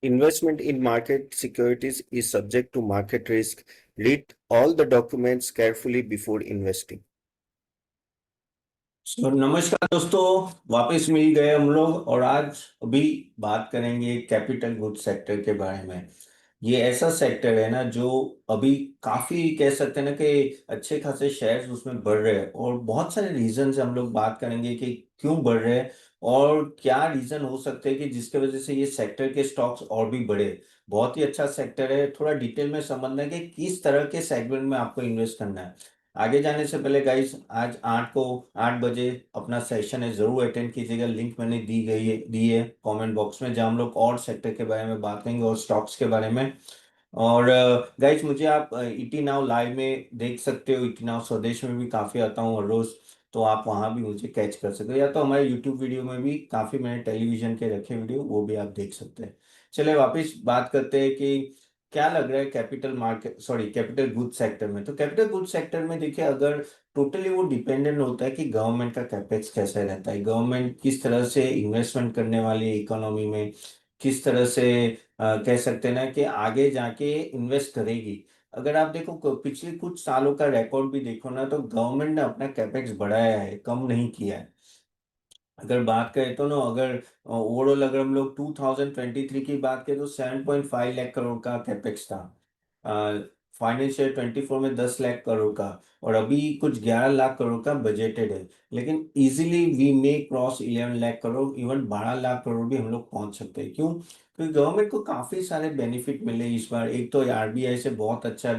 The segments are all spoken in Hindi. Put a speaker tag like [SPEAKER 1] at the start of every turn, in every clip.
[SPEAKER 1] Investment in market securities is subject to market risk. Read all the documents carefully before investing.
[SPEAKER 2] नमस्कार दोस्तों। वापस मिल गए हम लोग और आज अभी बात करेंगे कैपिटल गुड्स सेक्टर के बारे में। ये ऐसा सेक्टर है ना जो अभी काफी कह सकते हैं ना कि अच्छे खासे शेयर्स उसमें बढ़ रहे हैं और बहुत सारे रीजन से हम लोग बात करेंगे कि क्यों बढ़ रहे हैं और क्या रीजन हो सकते हैं कि जिसके वजह से ये सेक्टर के स्टॉक्स और भी बढ़े। बहुत ही अच्छा सेक्टर है। थोड़ा डिटेल में समझना है कि किस तरह के सेगमेंट में आपको इन्वेस्ट करना है। आगे जाने से पहले गाइस, आज 8 बजे अपना सेशन है, जरूर अटेंड कीजिएगा। लिंक मैंने दी है कमेंट बॉक्स में, जहां हम लोग और सेक्टर के बारे में बात करेंगे और स्टॉक्स के बारे में। और गाइस, मुझे आप ईटी नाउ लाइव में देख सकते हो। ईटी नाउ स्वदेश में भी काफी आता हूँ हर रोज, तो आप वहां भी मुझे कैच कर सकते हो, या तो हमारे यूट्यूब वीडियो में भी काफी मैंने टेलीविजन के रखे वीडियो, वो भी आप देख सकते हैं। चलिए वापस बात करते हैं कि क्या लग रहा है कैपिटल गुड्स सेक्टर में। तो कैपिटल गुड्स सेक्टर में देखिए, अगर टोटली वो डिपेंडेंट होता है कि गवर्नमेंट का कैपेक्स कैसा रहता है, गवर्नमेंट किस तरह से इन्वेस्टमेंट करने वाली है इकोनॉमी में, किस तरह से कह सकते हैं ना कि आगे जाके इन्वेस्ट करेगी। अगर आप देखो पिछले कुछ सालों का रिकॉर्ड भी देखो ना, तो गवर्नमेंट ने अपना कैपेक्स बढ़ाया है, कम नहीं किया है। अगर बात करें तो ना, अगर ओवरऑल अगर हम लोग 2023 की बात करें तो 7.5 लाख करोड़ का कैपेक्स था। फाइनेंशियल 24 में 10 लाख करोड़ का, और अभी कुछ 11 लाख करोड़ का बजटेड है। लेकिन easily we may cross 11 lakh crore, even 12 lakh crore भी हम लोग पहुंच सकते हैं। क्यों? क्योंकि गवर्नमेंट को काफी सारे बेनिफिट मिले इस बार। एक तो आरबीआई से बहुत अच्छा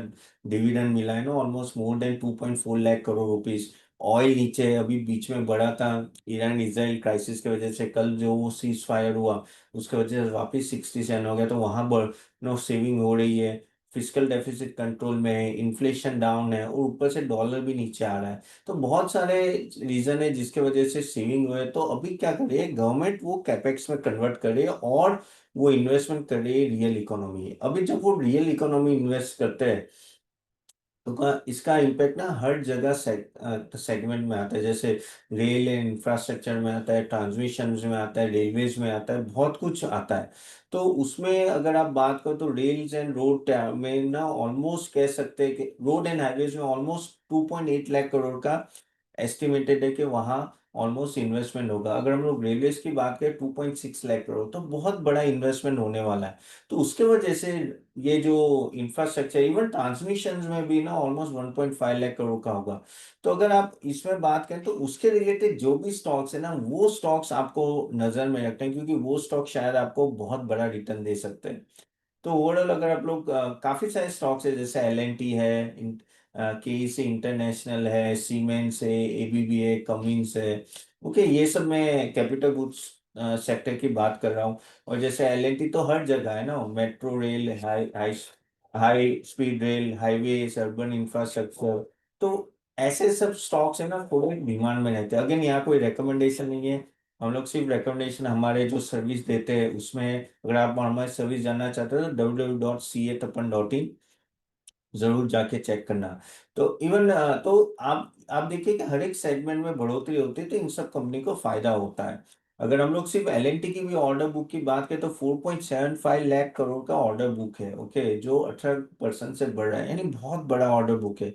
[SPEAKER 2] डिविडेंड मिला है ना, almost more than 2.4 lakh crore rupees. Oil नीचे है, अभी बीच में बढ़ा था ईरान इजराइल क्राइसिस की वजह से। कल जो वो सीज फायर हुआ उसके वजह से वापस 67 हो गया, तो वहां पर नो सेविंग हो रही है। फिजिकल डेफिसिट कंट्रोल में है, इन्फ्लेशन डाउन है, और ऊपर से डॉलर भी नीचे आ रहा है। तो बहुत सारे रीजन है जिसके वजह से सेविंग हुए। तो अभी क्या करे गवर्नमेंट, वो कैपेक्स में कन्वर्ट करे और वो इन्वेस्टमेंट करे रियल इकोनॉमी। अभी जब वो रियल इकोनॉमी इन्वेस्ट करते हैं तो इसका इम्पैक्ट ना हर जगह सेगमेंट में आता है। जैसे रेल एंड इंफ्रास्ट्रक्चर में आता है, ट्रांसमिशन में आता है, रेलवेज में आता है, बहुत कुछ आता है। तो उसमें अगर आप बात करो तो रेल्स एंड रोड में ना ऑलमोस्ट कह सकते हैं कि रोड एंड हाईवेज में ऑलमोस्ट 2.8 लाख करोड़ का एस्टिमेटेड है कि वहाँ ऑलमोस्ट इन्वेस्टमेंट होगा। अगर हम लोग रेलवेज की बात करें 2.6 लाख करोड़, तो बहुत बड़ा इन्वेस्टमेंट होने वाला है। तो उसके वजह से ये जो इंफ्रास्ट्रक्चर, इवन ट्रांसमिशन में भी ना ऑलमोस्ट 1.5 लाख करोड़ का होगा। तो अगर आप इसमें बात करें तो उसके रिलेटेड जो भी स्टॉक्स है ना, वो स्टॉक्स आपको नजर में रखते हैं, क्योंकि वो स्टॉक शायद आपको बहुत बड़ा रिटर्न दे सकते हैं। तो ओवरऑल अगर आप लोग काफी सारे स्टॉक्स है, जैसे एल है, के सी इंटरनेशनल है, सीमेंस है, एबीबी है, कमिंस है। ओके, ये सब मैं कैपिटल गुड्स सेक्टर की बात कर रहा हूँ। और जैसे एल तो हर जगह है ना, metro rail, high high high speed rail, highways, urban infrastructure. तो ऐसे सब स्टॉक्स है ना, थोड़े डिमांड में रहते हैं। अगेन यहाँ कोई रिकमेंडेशन नहीं है, हम लोग सिर्फ रिकमेंडेशन हमारे जो सर्विस देते हैं उसमें। अगर आप हमारी सर्विस जानना चाहते हो तो www.catappan.in जरूर जाके चेक करना। तो इवन तो आप देखिए कि हर एक सेगमेंट में बढ़ोतरी होती है, तो इन सब कंपनी को फायदा होता है। अगर हम लोग सिर्फ एल की भी ऑर्डर बुक की बात करें तो 4.75 लाख करोड़ का ऑर्डर बुक है। ओके, जो 18% से बढ़ रहा है, यानी बहुत बड़ा ऑर्डर बुक है।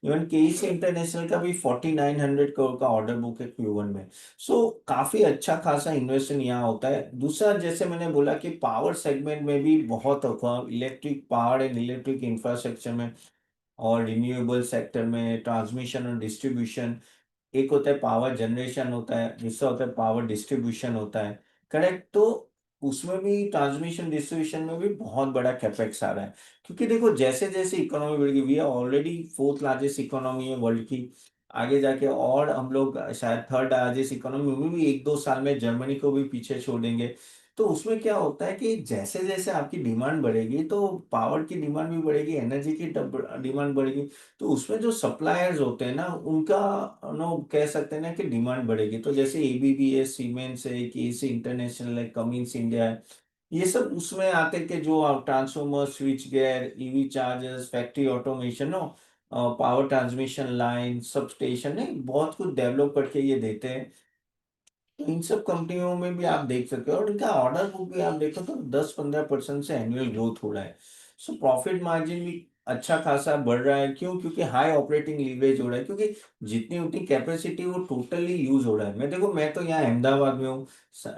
[SPEAKER 2] इवन केईसी इंटरनेशनल का भी 4900 करोड़ का ऑर्डर बुक है Q1 में। सो काफी अच्छा खासा इन्वेस्टमेंट यहाँ होता है। दूसरा, जैसे मैंने बोला कि पावर सेगमेंट में भी बहुत होगा, electric power and electric infrastructure में, और रिन्यूएबल सेक्टर में, ट्रांसमिशन और डिस्ट्रीब्यूशन। एक होता है पावर जनरेशन होता है, दूसरा होता है पावर डिस्ट्रीब्यूशन होता है। करेक्ट? तो उसमें भी ट्रांसमिशन डिस्ट्रीब्यूशन में भी बहुत बड़ा कैपेक्स आ रहा है। क्योंकि देखो जैसे जैसे इकोनॉमी बढ़ेगी, we are already fourth largest economy है वर्ल्ड की। आगे जाके और हम लोग शायद थर्ड लार्जेस्ट इकोनॉमी में भी 1-2 साल में जर्मनी को भी पीछे छोड़ देंगे। तो उसमें क्या होता है कि जैसे जैसे आपकी डिमांड बढ़ेगी, तो पावर की डिमांड भी बढ़ेगी, एनर्जी की डिमांड बढ़ेगी। तो उसमें जो सप्लायर्स होते हैं ना, उनका नो कह सकते हैं ना कि डिमांड बढ़ेगी। तो जैसे एबीबी है, सीमेंस है, केसी इंटरनेशनल है, कमिंस इंडिया है, ये सब उसमें आते हैं कि जो transformer, switch gear, EV chargers, factory automation, no power transmission line, substation है, बहुत कुछ डेवलप करके ये देते हैं। तो इन सब कंपनियों में भी आप देख सकते हो, और इनका ऑर्डर बुक भी आप देखो तो 10-15% से एनुअल ग्रोथ हो रहा है। सो प्रॉफिट मार्जिन भी अच्छा खासा बढ़ रहा है। क्यों? क्योंकि हाई ऑपरेटिंग लीवरेज हो रहा है, क्योंकि जितनी उतनी कैपेसिटी वो टोटली यूज हो रहा है। मैं तो यहाँ अहमदाबाद में हूँ,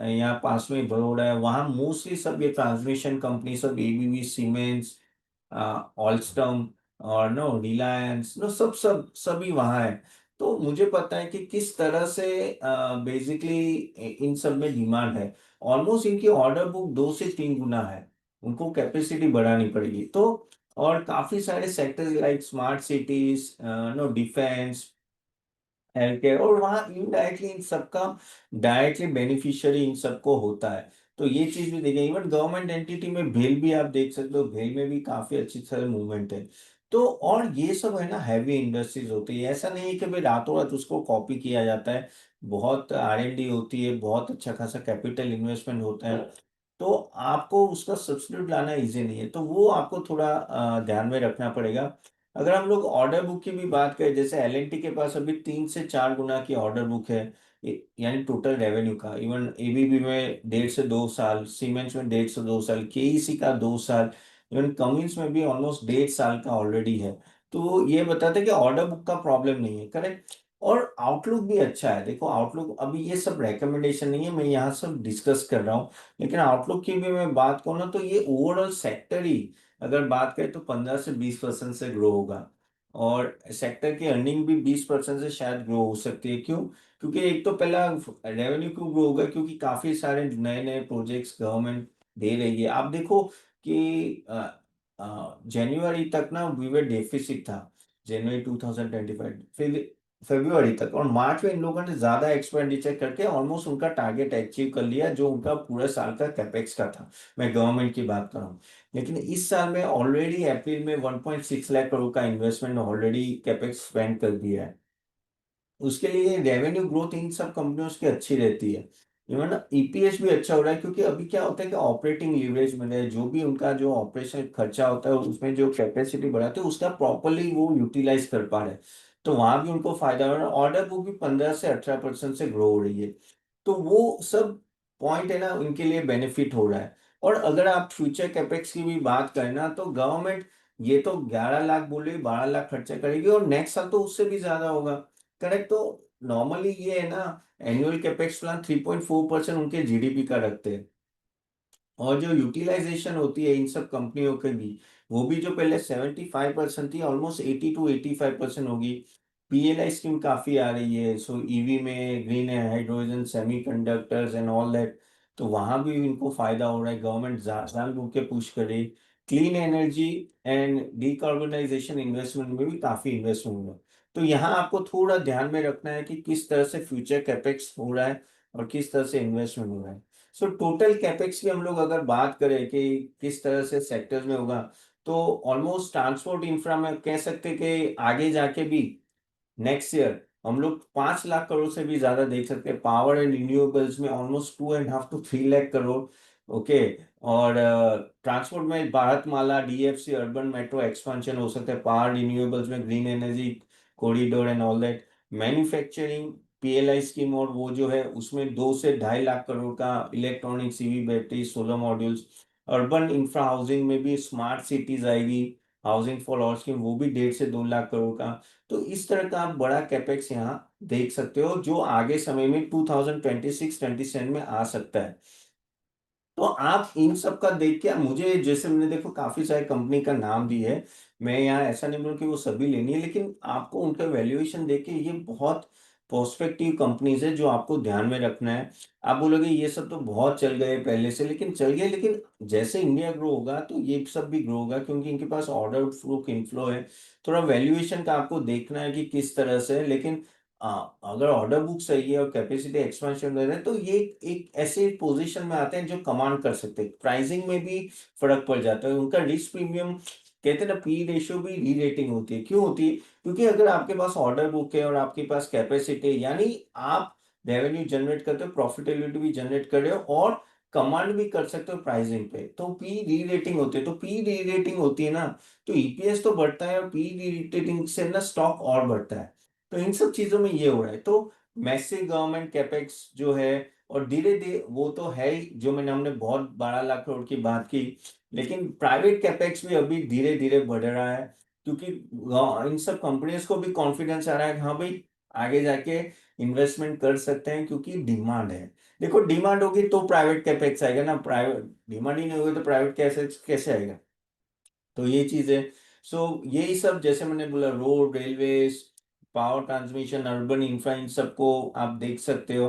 [SPEAKER 2] यहाँ पास में बड़ौदा है, वहाँ मोस्टली सब ये ट्रांसमिशन कंपनी सब एबीबी, सीमेंस, ऑलस्टम और नो रिलायंस, नो सब सब सभी वहाँ है। तो मुझे पता है कि किस तरह से बेसिकली इन सब में डिमांड है। ऑलमोस्ट इनकी ऑर्डर बुक 2 से 3 गुना है। उनको कैपेसिटी बढ़ानी पड़ेगी। तो और काफी सारे sectors like smart cities, no defence, health care, और वहाँ इनडायरेक्टली इन सबका डायरेक्टली बेनिफिशियरी इन सबको होता है। तो ये चीज भी देखें। इवन गवर्नमेंट एंटिटी में भेल भी आप देख सकते हो, भेल में भी काफी अच्छी तरह मूवमेंट है। तो और ये सब है ना हैवी इंडस्ट्रीज होती है। ऐसा नहीं है कि भाई रातों रात उसको कॉपी किया जाता है। बहुत R&D होती है, बहुत अच्छा खासा कैपिटल इन्वेस्टमेंट होता है। तो आपको उसका सब्स्टिट्यूट लाना इजी नहीं है, तो वो आपको थोड़ा ध्यान में रखना पड़ेगा। अगर हम लोग ऑर्डर बुक की भी बात करें, जैसे L&T के पास अभी 3 से 4 गुना की ऑर्डर बुक है, यानी टोटल रेवेन्यू का। इवन एबीबी में 1.5 से 2 साल, सीमेंस में 1.5 से 2 साल, केईसी का 2 साल, इवन कमिंस में भी ऑलमोस्ट 1.5 साल का ऑलरेडी है। तो ये बताते हैं कि ऑर्डर बुक का प्रॉब्लम नहीं है, करेक्ट। और आउटलुक भी अच्छा है। देखो आउटलुक, अभी ये सब रिकमेंडेशन नहीं है, मैं यहाँ सब डिस्कस कर रहा हूँ। लेकिन आउटलुक की भी मैं बात करूँ ना, तो ये ओवरऑल सेक्टर ही अगर बात करें तो 15 से 20% से ग्रो होगा। और सेक्टर की अर्निंग भी 20% से शायद ग्रो हो सकती है। क्यों? क्योंकि एक तो पहला रेवेन्यू क्यों ग्रो होगा, क्योंकि काफी सारे नए नए प्रोजेक्ट्स गवर्नमेंट दे रही है। आप देखो कि जनवरी तक ना वीवर डेफिसिट था, जनवरी 2025, फिर फरवरी तक, और मार्च में इन लोगों ने ज्यादा एक्सपेंडिचर करके ऑलमोस्ट उनका टारगेट अचीव कर लिया, जो उनका पूरा साल का कैपेक्स का था। मैं गवर्नमेंट की बात कर रहा हूँ। लेकिन इस साल में ऑलरेडी अप्रैल में 1.6 लाख करोड़ का इन्वेस्टमेंट ऑलरेडी कैपेक्स स्पेंड कर दिया है। उसके लिए रेवेन्यू ग्रोथ इन सब कंपनियों की अच्छी रहती है। इवन ईपीएस भी अच्छा हो रहा है, क्योंकि अभी क्या होता है कि ऑपरेटिंग लीवरेज मिल रहा है। जो भी उनका जो ऑपरेशन खर्चा होता है, उसमें जो कैपेसिटी बढ़ाते हैं उसका प्रॉपरली वो यूटिलाइज कर पा रहे हैं। तो वहां भी उनको फायदा हो रहा है। ऑर्डर बुक भी 15 से 18% से ग्रो हो रही है। तो वो सब पॉइंट है ना, उनके लिए बेनिफिट हो रहा है। और अगर आप फ्यूचर कैपेक्स की भी बात करें ना, तो गवर्नमेंट ये तो 11 लाख बोल रही है, 12 लाख खर्चा करेगी, और नेक्स्ट साल तो उससे भी ज्यादा होगा। करेक्ट। तो नॉर्मली ये है ना, एनुअल कैपेक्स प्लान 3.4% उनके जीडीपी का रखते हैं। और जो यूटिलाइजेशन होती है इन सब कंपनियों के भी, वो भी जो पहले 75% थी, ऑलमोस्ट 80 to 85% होगी। पीएलआई स्कीम काफी आ रही है, सो ईवी में green hydrogen, semiconductors and all that. तो वहां भी इनको फायदा हो रहा है। गवर्नमेंट जान के पुश कर रही। Clean energy and decarbonisation investment में भी काफी इन्वेस्टमेंट हो रहा है। तो यहाँ आपको थोड़ा ध्यान में रखना है कि किस तरह से फ्यूचर कैपेक्स हो रहा है और किस तरह से इन्वेस्टमेंट हो रहा है। सो टोटल कैपेक्स की हम लोग अगर बात करें कि किस तरह से सेक्टर्स में होगा, तो ऑलमोस्ट ट्रांसपोर्ट इंफ्रा में कह सकते हैं कि आगे जाके भी नेक्स्ट ईयर हम लोग 5 लाख करोड़ से भी ज्यादा देख सकते हैं। पावर एंड रिन्यूएबल्स में almost 2.5 to 3 lakh crore. Okay. और ट्रांसपोर्ट में Bharatmala, DFC, urban metro expansion हो सकता है। पावर रिन्यूएबल्स में green energy corridor and all that. Manufacturing PLI scheme, और वो जो है उसमें 2 से 2.5 लाख करोड़ का electronic CV battery solar modules. Urban infra housing में भी स्मार्ट सिटीज आएगी, हाउसिंग फॉर ऑल स्कीम, वो भी 1.5 से 2 लाख करोड़ का। तो इस तरह का आप बड़ा कैपेक्स यहाँ देख सकते हो, जो आगे समय में 2026-27 में आ सकता है। तो आप इन सब का देख के, मुझे जैसे मैंने देखो काफी सारे कंपनी का नाम दी है, मैं यहाँ ऐसा नहीं बोलूँ कि वो सभी लेनी है, लेकिन आपको उनका वैल्यूएशन देख के ये बहुत प्रोस्पेक्टिव कंपनीज है जो आपको ध्यान में रखना है। आप बोलोगे ये सब तो बहुत चल गए पहले से, लेकिन चल गए, लेकिन जैसे इंडिया ग्रो होगा तो ये सब भी ग्रो होगा, क्योंकि इनके पास ऑर्डर फ्लो इनफ्लो है। थोड़ा वैल्यूएशन का आपको देखना है कि किस तरह से है। लेकिन अगर ऑर्डर बुक सही है और कैपेसिटी एक्सपेंशन कर रहे हैं, तो ये एक ऐसे पोजीशन में आते हैं जो कमांड कर सकते हैं। प्राइसिंग में भी फर्क पड़ जाता है। उनका रिस्क प्रीमियम, कहते हैं ना, पी रेशियो भी री रेटिंग होती है। क्यों होती है? क्योंकि अगर आपके पास ऑर्डर बुक है और आपके पास कैपेसिटी है, यानी आप रेवेन्यू जनरेट करते हो, प्रॉफिटेबिलिटी भी जनरेट कर रहे हो, और कमांड भी कर सकते हो प्राइसिंग पे, तो पी री रेटिंग होती है। तो पी री रेटिंग होती है ना, तो ईपीएस तो बढ़ता है, और पी री रेटिंग से ना स्टॉक और बढ़ता है। तो इन सब चीजों में ये हो रहा है। तो मैसिव गवर्नमेंट कैपेक्स जो है, और धीरे धीरे वो तो है ही, जो हमने बहुत 12 लाख करोड़ की बात की, लेकिन प्राइवेट कैपेक्स भी अभी धीरे धीरे बढ़ रहा है, क्योंकि इन सब कंपनीज को भी कॉन्फिडेंस आ रहा है कि हाँ भाई आगे जाके इन्वेस्टमेंट कर सकते हैं, क्योंकि डिमांड है। देखो डिमांड होगी तो प्राइवेट कैपेक्स आएगा ना, प्राइवेट डिमांड ही नहीं होगी तो प्राइवेट कैसे कैसे आएगा। तो ये चीज है। सो यही सब जैसे मैंने बोला, road, railways, power transmission, urban infra, इन सबको आप देख सकते हो।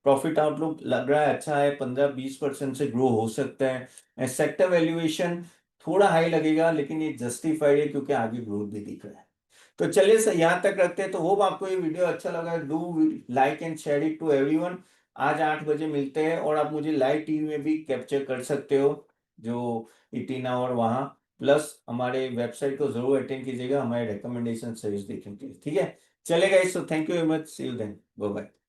[SPEAKER 2] प्रॉफिट आउटलुक लग रहा है अच्छा है, 15-20% से ग्रो हो सकता है। सेक्टर वैल्यूएशन थोड़ा हाई लगेगा, लेकिन ये जस्टिफाइड है क्योंकि आगे ग्रोथ भी दिख रहा है। तो चलिए सर यहाँ तक रखते हैं। तो होप आपको ये वीडियो अच्छा लगा। Do like and share it to everyone. आज 8 बजे मिलते हैं, और आप मुझे लाइव टीवी में भी कैप्चर कर सकते हो, जो इटीना और वहाँ, प्लस हमारे वेबसाइट को जरूर अटेंड कीजिएगा हमारे रिकमेंडेशन सर्विस देखने के लिए, ठीक है। चलेगा, so thank you very much, see you then, bye bye.